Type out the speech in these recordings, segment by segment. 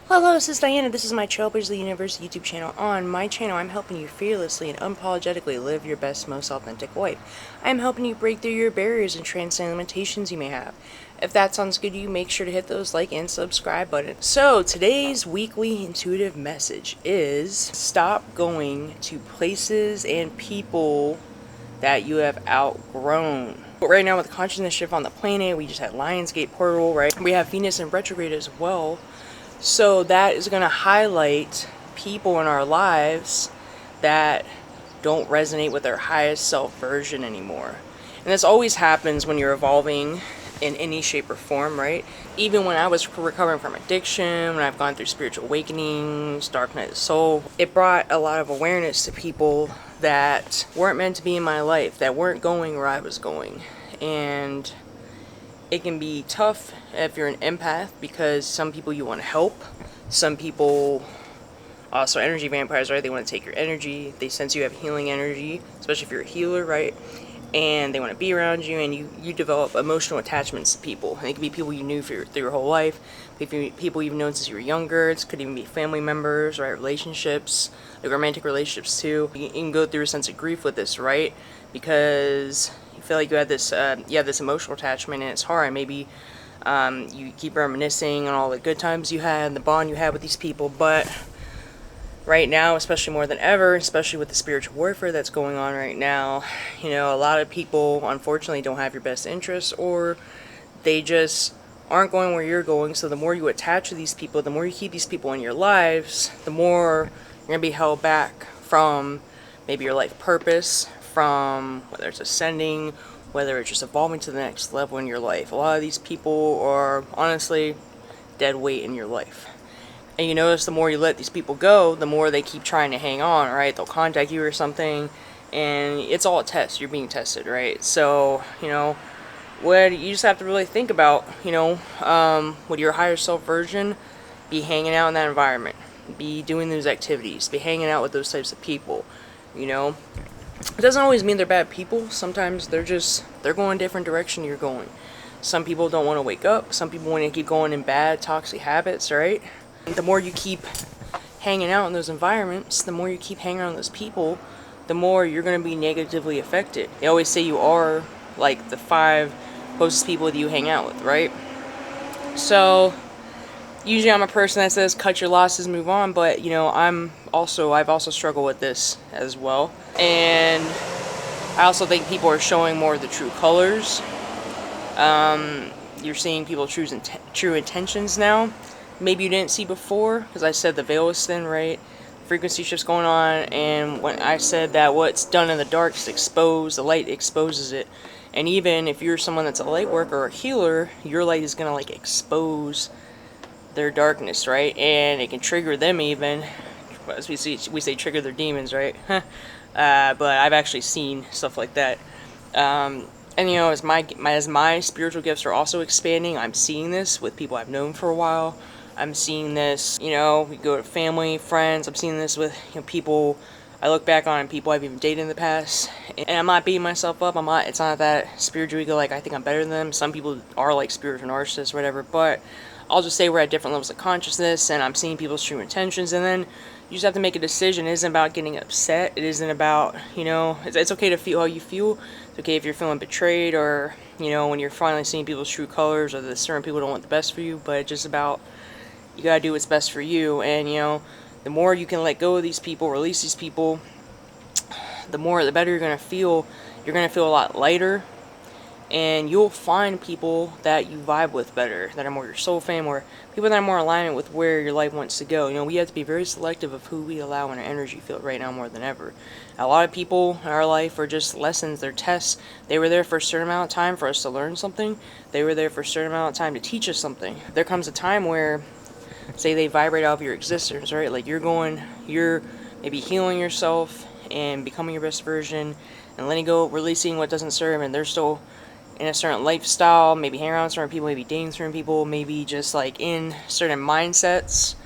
Hello, this is Diana. This is my Trailblazers of the Universe YouTube channel. On my channel, I'm helping you fearlessly and unapologetically live your best, most authentic life. I'm helping you break through your barriers and transcend limitations you may have. If that sounds good to you, make sure to hit those like and subscribe buttons. So, today's weekly intuitive message is stop going to places and people that you have outgrown. But right now, with the consciousness shift on the planet, we just had Lionsgate portal, right? We have Venus in retrograde as well. So that is going to highlight people in our lives that don't resonate with their highest self version anymore. And this always happens when you're evolving in any shape or form, right? Even when I was recovering from addiction, when I've gone through spiritual awakenings, dark night of the soul, it brought a lot of awareness to people that weren't meant to be in my life, that weren't going where I was going. And it can be tough if you're an empath, because some people you want to help. Some people also energy vampires, right? They want to take your energy. They sense you have healing energy, especially if you're a healer, right? And they want to be around you, and you develop emotional attachments to people. And it could be people you knew through your whole life, people you've known since you were younger. It could even be family members, right? Relationships, like romantic relationships too. You can go through a sense of grief with this, right? Because you feel like you have this emotional attachment, and it's hard. Maybe you keep reminiscing on all the good times you had and the bond you had with these people, but right now, especially more than ever, especially with the spiritual warfare that's going on right now, you know, a lot of people unfortunately don't have your best interests, or they just aren't going where you're going. So the more you attach to these people, the more you keep these people in your lives, the more you're going to be held back from maybe your life purpose, from whether it's ascending, whether it's just evolving to the next level in your life. A lot of these people are honestly dead weight in your life. And you notice the more you let these people go, the more they keep trying to hang on, right? They'll contact you or something, and it's all a test. You're being tested, right? So, you know, what you just have to really think about, you know, would your higher self version be hanging out in that environment? Be doing those activities? Be hanging out with those types of people, you know? It doesn't always mean they're bad people. Sometimes they're going a different direction you're going. Some people don't want to wake up. Some people want to keep going in bad, toxic habits, right? The more you keep hanging out in those environments, the more you keep hanging around those people, the more you're going to be negatively affected. They always say you are like the 5 closest people that you hang out with, right? So usually I'm a person that says cut your losses, move on, but you know, I've also struggled with this as well. And I also think people are showing more of the true colors. You're seeing people's true intentions now. Maybe you didn't see before, because I said the veil is thin, right? Frequency shifts going on, and when I said that what's done in the dark is exposed, the light exposes it. And even if you're someone that's a light worker or a healer, your light is going to like expose their darkness, right? And it can trigger them even, as we say trigger their demons, right? But I've actually seen stuff like that. And you know, as my spiritual gifts are also expanding, I'm seeing this with people I've known for a while. I'm seeing this, you know, we go to family, friends. I'm seeing this with, you know, people I look back on, and people I've even dated in the past. And I'm not beating myself up. It's not that spiritual ego, like I think I'm better than them. Some people are like spiritual narcissists, whatever. But I'll just say we're at different levels of consciousness, and I'm seeing people's true intentions. And then you just have to make a decision. It isn't about getting upset. It isn't about, you know, it's okay to feel how you feel. It's okay if you're feeling betrayed, or, you know, when you're finally seeing people's true colors, or that certain people don't want the best for you. But it's just about, you gotta do what's best for you. And, you know, the more you can let go of these people, release these people, the better you're gonna feel. You're gonna feel a lot lighter, and you'll find people that you vibe with better, that are more your soul fam, or people that are more alignment with where your life wants to go. You know, we have to be very selective of who we allow in our energy field right now more than ever. A lot of people in our life are just lessons, they're tests. They were there for a certain amount of time for us to learn something. They were there for a certain amount of time to teach us something. There comes a time where, say they vibrate out of your existence, right? Like you're maybe healing yourself and becoming your best version, and letting go, releasing what doesn't serve, and they're still in a certain lifestyle, maybe hang around with certain people, maybe dating certain people, maybe just like in certain mindsets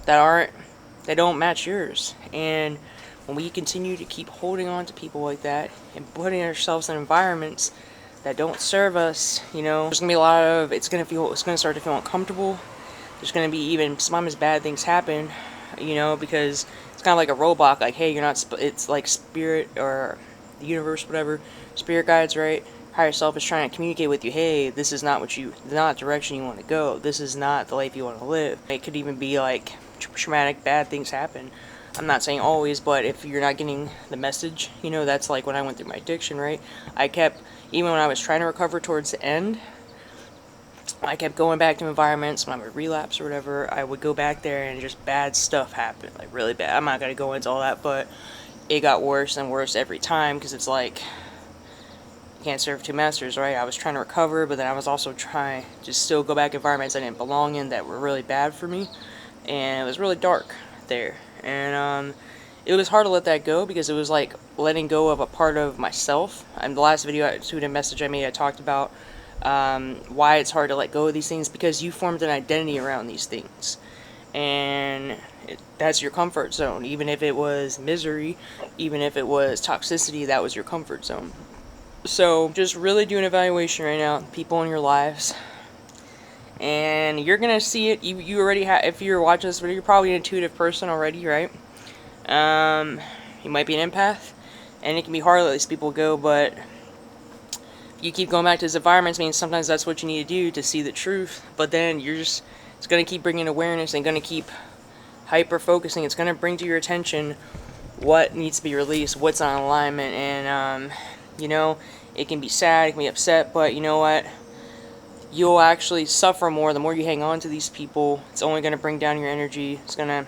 that don't match yours. And when we continue to keep holding on to people like that and putting ourselves in environments that don't serve us. You know, there's gonna be a lot of, it's gonna start to feel uncomfortable. There's gonna be even sometimes bad things happen, you know, because it's kind of like a roadblock. Like, hey, you're not. It's like spirit or the universe, whatever. Spirit guides, right? Higher self is trying to communicate with you. Hey, this is not not the direction you want to go. This is not the life you want to live. It could even be like traumatic, bad things happen. I'm not saying always, but if you're not getting the message, you know, that's like when I went through my addiction, right? I kept, even when I was trying to recover towards the end, I kept going back to environments. When I would relapse or whatever, I would go back there and just bad stuff happened, like really bad. I'm not going to go into all that, but it got worse and worse every time, because it's like, you can't serve two masters, right? I was trying to recover, but then I was also trying to still go back environments I didn't belong in that were really bad for me, and it was really dark there. And it was hard to let that go, because it was like letting go of a part of myself. And the last video, the message I made, I talked about why it's hard to let go of these things, because you formed an identity around these things, and that's your comfort zone. Even if it was misery, even if it was toxicity, that was your comfort zone. So just really do an evaluation right now, people in your lives, and you're gonna see it. You already have, if you're watching this video, you're probably an intuitive person already, right? You might be an empath, and it can be hard to let these people go, but you keep going back to these environments, means sometimes that's what you need to do to see the truth. But then it's going to keep bringing awareness, and going to keep hyper focusing. It's going to bring to your attention what needs to be released, what's on alignment. And you know, it can be sad, it can be upset, but you know what, you'll actually suffer more the more you hang on to these people. It's only going to bring down your energy. It's going to,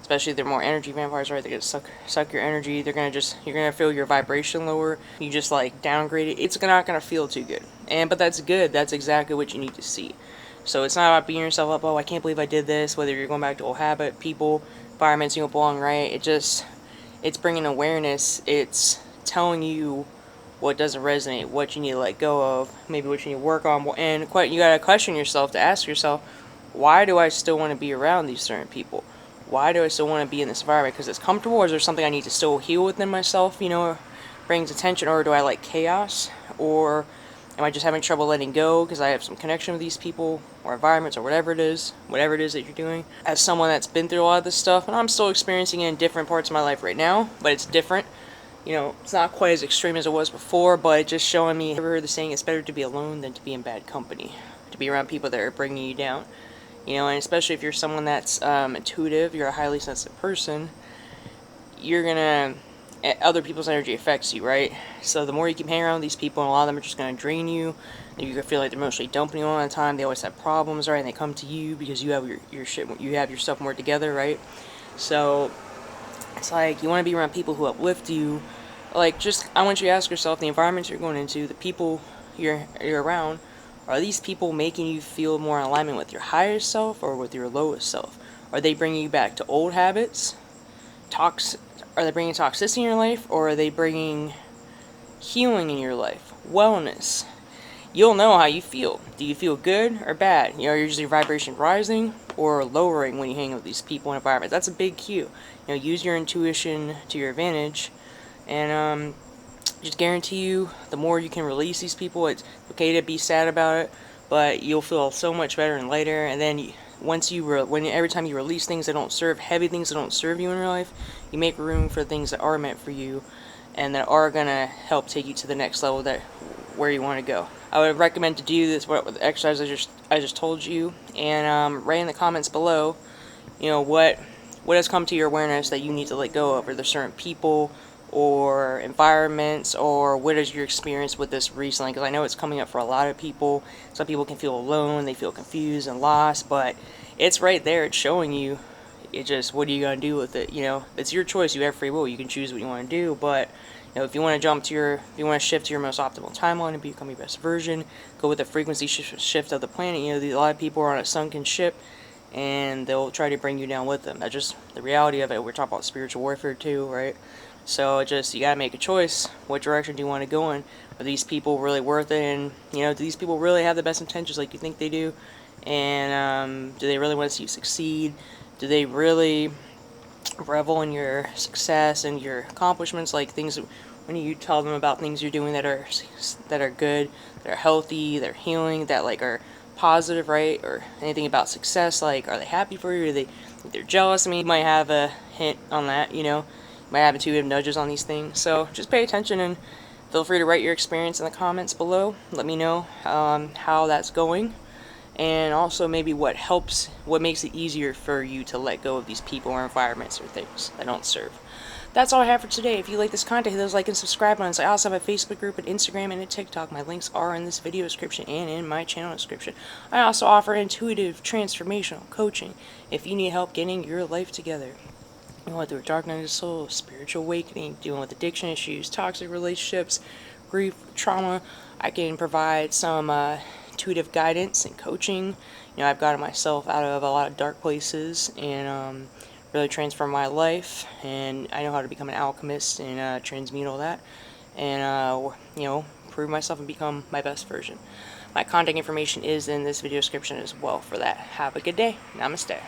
especially if they're more energy vampires, right? They're going to suck your energy. They're going to you're going to feel your vibration lower. You just like downgrade it. It's not going to feel too good. But that's good. That's exactly what you need to see. So it's not about beating yourself up. Oh, I can't believe I did this. Whether you're going back to old habit, people, environments you don't belong, right? It's bringing awareness. It's telling you what doesn't resonate, what you need to let go of, maybe what you need to work on. And you got to question yourself, to ask yourself, why do I still want to be around these certain people? Why do I still want to be in this environment? Because it's comfortable, or is there something I need to still heal within myself, you know, brings attention? Or do I like chaos? Or am I just having trouble letting go because I have some connection with these people or environments or whatever it is that you're doing? As someone that's been through a lot of this stuff, and I'm still experiencing it in different parts of my life right now, but it's different. You know, it's not quite as extreme as it was before, but it's just showing me, I've ever heard the saying, it's better to be alone than to be in bad company, to be around people that are bringing you down. You know, and especially if you're someone that's intuitive, you're a highly sensitive person, you're gonna, other people's energy affects you, right? So the more you keep hanging around with these people, and a lot of them are just gonna drain you, and you're gonna feel like they're mostly dumping you all the time. They always have problems, right? And they come to you because you have your shit, you have your stuff more together, right? So it's like you want to be around people who uplift you. Like, I want you to ask yourself, the environments you're going into, the people you're around, are these people making you feel more in alignment with your higher self or with your lowest self? Are they bringing you back to old habits? Are they bringing toxicity in your life, or are they bringing healing in your life? Wellness. You'll know how you feel. Do you feel good or bad? You know, is your vibration rising or lowering when you hang with these people and environments? That's a big cue. You know, use your intuition to your advantage, and just guarantee you, the more you can release these people, it's okay to be sad about it, but you'll feel so much better and lighter. And then every time you release things that don't serve, heavy things that don't serve you in your life, you make room for things that are meant for you and that are gonna help take you to the next level, where you want to go. I would recommend to do this with the exercise I just told you, and write in the comments below, you know, what has come to your awareness that you need to let go of. Are there certain people or environments, or what is your experience with this recently? Because I know it's coming up for a lot of people. Some people can feel alone, they feel confused and lost, but it's right there. It's showing you. It just, what are you going to do with it? You know, it's your choice. You have free will. You can choose what you want to do, but you know, if you want to shift to your most optimal timeline and become your best version, go with the frequency shift of the planet. You know, a lot of people are on a sunken ship, and they'll try to bring you down with them. That's just the reality of it. We're talking about spiritual warfare too, right? So you gotta make a choice. What direction do you want to go in? Are these people really worth it? And you know, do these people really have the best intentions like you think they do? And do they really want to see you succeed? Do they really revel in your success and your accomplishments, like things when you tell them about things you're doing that are good, that are healthy, that are healing, that like are positive, right? Or anything about success, like are they happy for you? Are they're jealous? I mean, you might have a hint on that, you know. You might have intuitive nudges on these things. So just pay attention and feel free to write your experience in the comments below. Let me know how that's going, and also maybe what makes it easier for you to let go of these people or environments or things that don't serve. That's all I have for today. If you like this content, hit those like and subscribe buttons. I also have a Facebook group, an Instagram, and a TikTok. My links are in this video description and in my channel description. I also offer intuitive transformational coaching if you need help getting your life together. You know, through a dark night of the soul, spiritual awakening, dealing with addiction issues, toxic relationships, grief, trauma. I can provide some intuitive guidance and coaching. You know, I've gotten myself out of a lot of dark places and really transformed my life, and I know how to become an alchemist and transmute all that, and you know, prove myself and become my best version. My contact information is in this video description as well for that. Have a good day. Namaste.